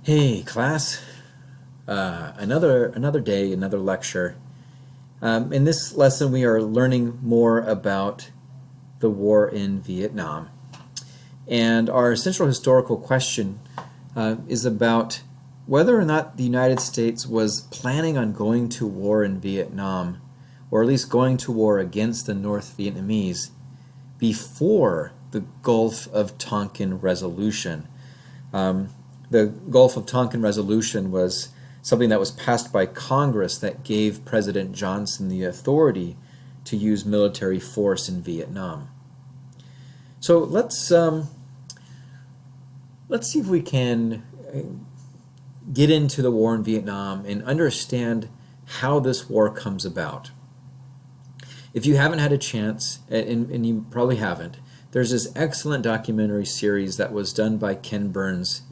Hey, class. Another day, another lecture. In this lesson, we are learning more about the war in Vietnam. And our central historical question is about whether or not the United States was planning on going to war in Vietnam, or at least going to war against the North Vietnamese before the Gulf of Tonkin resolution. The Gulf of Tonkin resolution was something that was passed by Congress that gave President Johnson the authority to use military force in Vietnam. So let's see if we can get into the war in Vietnam and understand how this war comes about. If you haven't had a chance, and you probably haven't, there's this excellent documentary series that was done by Ken Burns,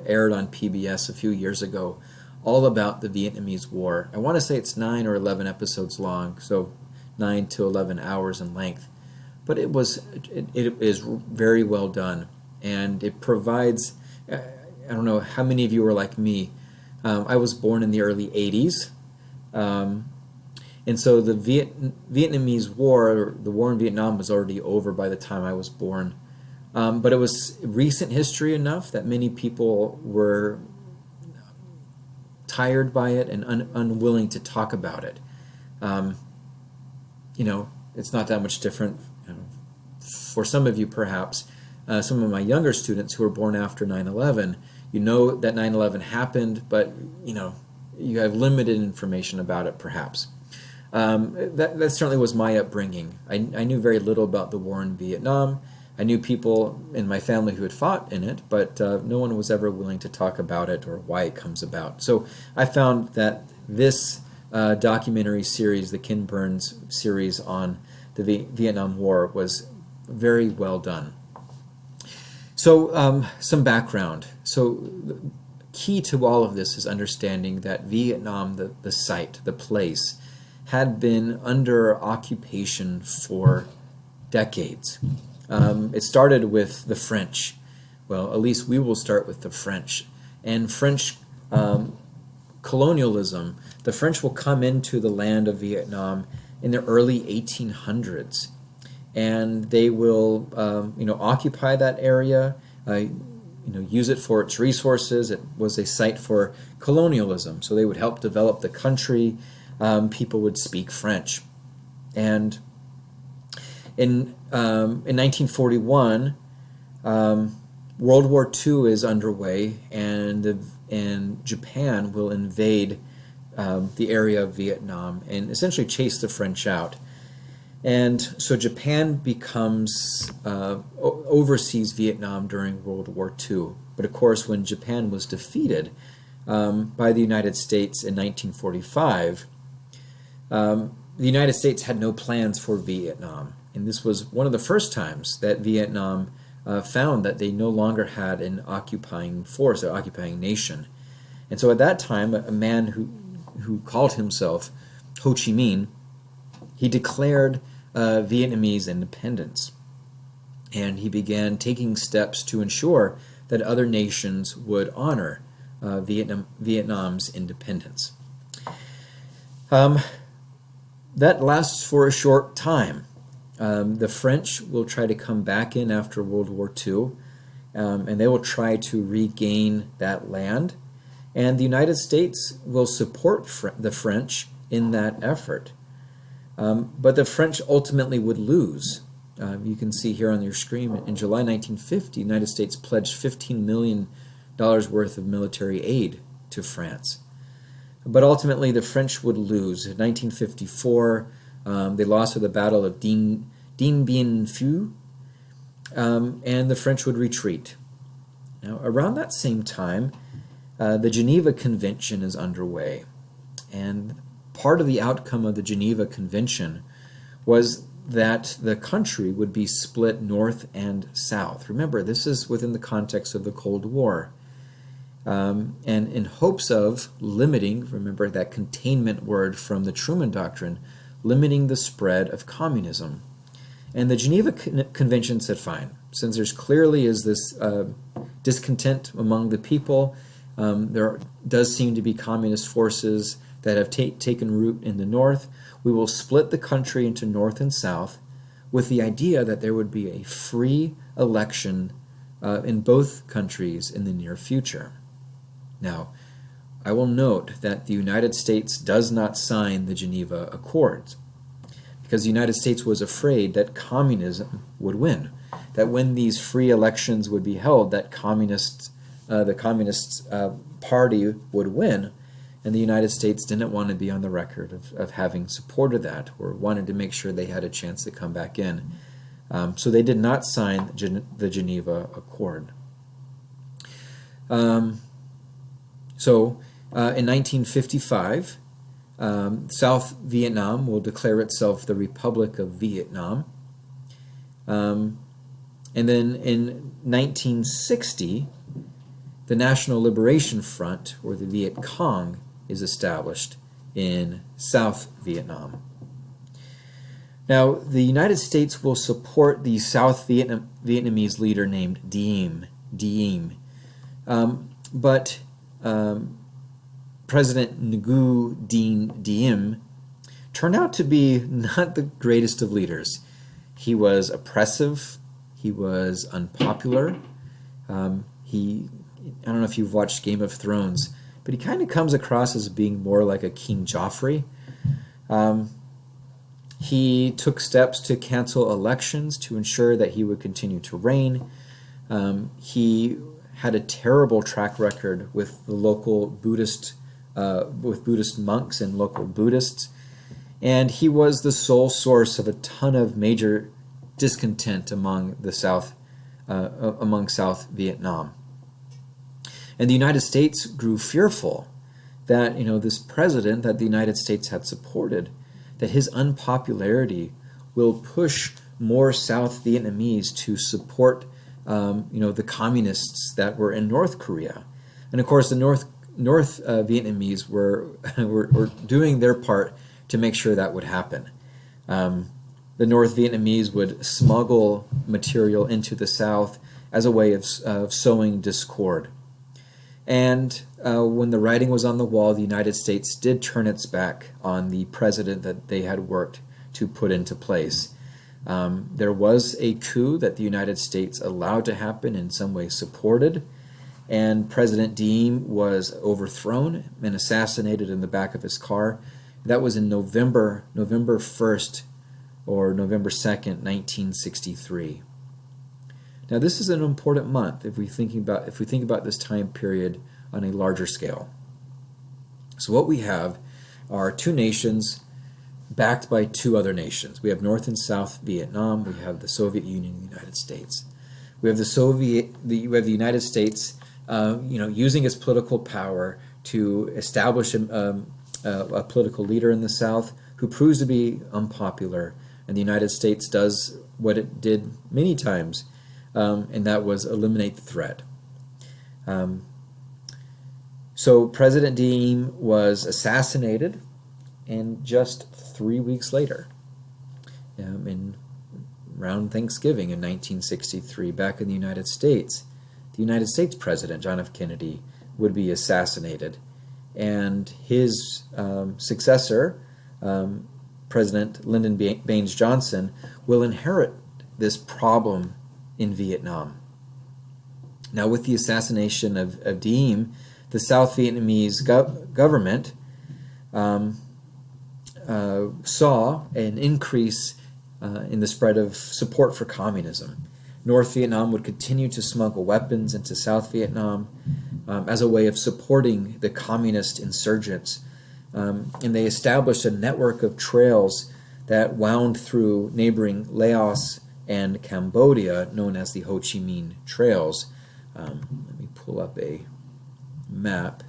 aired on PBS a few years ago, all about the Vietnamese War. I want to say it's 9 or 11 episodes long, so 9 to 11 hours in length. But it is very well done, and it provides, I don't know how many of you are like me. I was born in the early 80s. And so the Vietnamese War, the war in Vietnam, was already over by the time I was born. But it was recent history enough that many people were tired by it and unwilling to talk about it. It's not that much different. For some of you, perhaps, some of my younger students who were born after 9/11, you know that 9/11 happened, but you have limited information about it, perhaps. That certainly was my upbringing. I knew very little about the war in Vietnam. I knew people in my family who had fought in it, but no one was ever willing to talk about it or why it comes about. So I found that this documentary series, the Ken Burns series on the Vietnam War, was very well done. So some background. So the key to all of this is understanding that Vietnam, the site, the place, had been under occupation for decades. It started with the French. Well, at least we will start with the French. And French colonialism, the French will come into the land of Vietnam in the early 1800s. And they will occupy that area, use it for its resources. It was a site for colonialism. So they would help develop the country. People would speak French. And in 1941, World War II is underway, and Japan will invade the area of Vietnam and essentially chase the French out. And so Japan oversees Vietnam during World War II. But of course, when Japan was defeated by the United States in 1945, the United States had no plans for Vietnam, and this was one of the first times that Vietnam found that they no longer had an occupying force, an occupying nation. And so at that time, a man who called himself Ho Chi Minh, he declared Vietnamese independence, and he began taking steps to ensure that other nations would honor Vietnam's independence. That lasts for a short time. The French will try to come back in after World War II, and they will try to regain that land. And the United States will support the French in that effort. But the French ultimately would lose. You can see here on your screen, in July 1950, the United States pledged $15 million worth of military aid to France. But ultimately, the French would lose. In 1954, they lost at the Battle of Dien Bien Phu, and the French would retreat. Now, around that same time, the Geneva Convention is underway. And part of the outcome of the Geneva Convention was that the country would be split north and south. Remember, this is within the context of the Cold War. And in hopes of limiting, remember that containment word from the Truman Doctrine, limiting the spread of communism. And the Geneva Convention said, fine, since there's clearly is this discontent among the people, There does seem to be communist forces that have taken root in the north. We will split the country into north and south with the idea that there would be a free election in both countries in the near future. Now, I will note that the United States does not sign the Geneva Accords because the United States was afraid that communism would win, that when these free elections would be held, that the Communist Party would win, and the United States didn't want to be on the record of having supported that or wanted to make sure they had a chance to come back in. So they did not sign the Geneva Accord. In 1955, South Vietnam will declare itself the Republic of Vietnam. And then in 1960, the National Liberation Front, or the Viet Cong, is established in South Vietnam. Now, the United States will support the South Vietnamese leader named Diem. But President Ngo Diem turned out to be not the greatest of leaders. He was oppressive. He was unpopular. I don't know if you've watched Game of Thrones, but he kind of comes across as being more like a King Joffrey. He took steps to cancel elections to ensure that he would continue to reign. He had a terrible track record with the local Buddhist monks and local Buddhists, and he was the sole source of a ton of major discontent among South Vietnam. And the United States grew fearful that this president that the United States had supported, that his unpopularity will push more South Vietnamese to support the communists that were in North Korea. And of course, the North Vietnamese were doing their part to make sure that would happen. The North Vietnamese would smuggle material into the South as a way of sowing discord. And when the writing was on the wall, the United States did turn its back on the president that they had worked to put into place. There was a coup that the United States allowed to happen, in some way supported, and President Diem was overthrown and assassinated in the back of his car. That was in November 1st or November 2nd, 1963. Now, this is an important month if we think about this time period on a larger scale. So what we have are two nations backed by two other nations. We have North and South Vietnam. We have the Soviet Union and the United States. We have the United States, using its political power to establish a political leader in the South who proves to be unpopular, and the United States does what it did many times. And that was eliminate the threat. So President Diem was assassinated, and just 3 weeks later, around Thanksgiving in 1963, back in the United States President John F. Kennedy would be assassinated, and his successor, President Lyndon Baines Johnson, will inherit this problem in Vietnam. Now, with the assassination of Diem, the South Vietnamese government saw an increase in the spread of support for communism. North Vietnam would continue to smuggle weapons into South Vietnam as a way of supporting the communist insurgents. And they established a network of trails that wound through neighboring Laos and Cambodia, known as the Ho Chi Minh Trails. Let me pull up a map.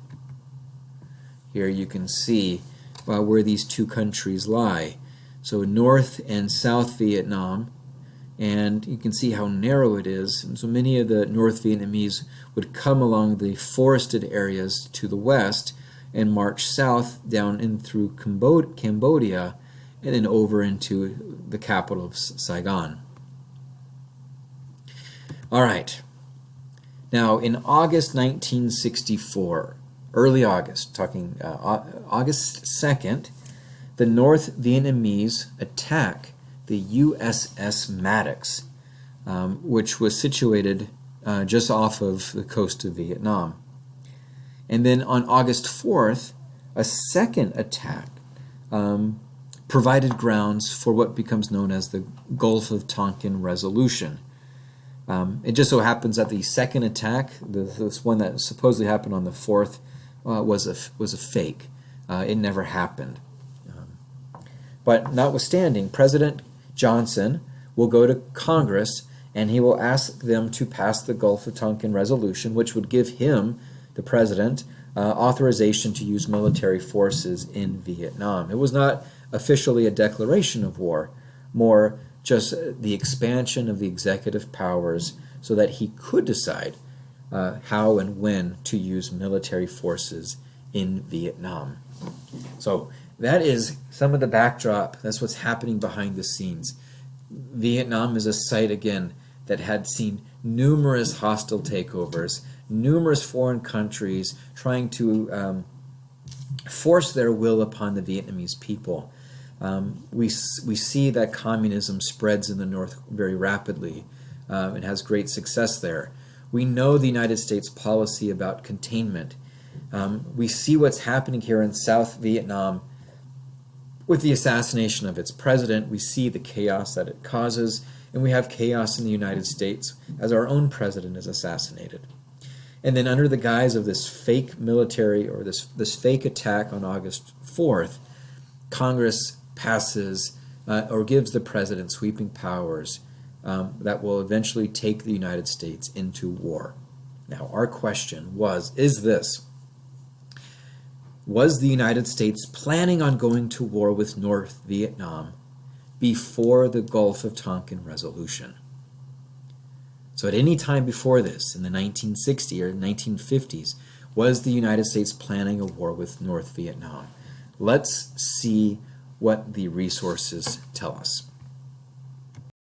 Here you can see where these two countries lie. So North and South Vietnam, and you can see how narrow it is. And so many of the North Vietnamese would come along the forested areas to the west and march south down in through Cambodia and then over into the capital of Saigon. All right. Now, in August 1964, early August, talking August 2nd, the North Vietnamese attack the USS Maddox, which was situated just off of the coast of Vietnam. And then on August 4th, a second attack provided grounds for what becomes known as the Gulf of Tonkin Resolution. It just so happens that the second attack, this one that supposedly happened on the 4th, was a fake. It never happened. But notwithstanding, President Johnson will go to Congress and he will ask them to pass the Gulf of Tonkin Resolution, which would give him, the president, authorization to use military forces in Vietnam. It was not officially a declaration of war, more just the expansion of the executive powers so that he could decide how and when to use military forces in Vietnam. So that is some of the backdrop. That's what's happening behind the scenes. Vietnam is a site, again, that had seen numerous hostile takeovers, numerous foreign countries trying to force their will upon the Vietnamese people. We see that communism spreads in the North very rapidly and has great success there. We know the United States policy about containment. We see what's happening here in South Vietnam with the assassination of its president. We see the chaos that it causes, and we have chaos in the United States as our own president is assassinated. And then under the guise of this fake military or this fake attack on August 4th, Congress passes or gives the president sweeping powers that will eventually take the United States into war. Now, our question is this: was the United States planning on going to war with North Vietnam before the Gulf of Tonkin Resolution? So at any time before this, in the 1960s or 1950s, was the United States planning a war with North Vietnam? Let's see what the resources tell us.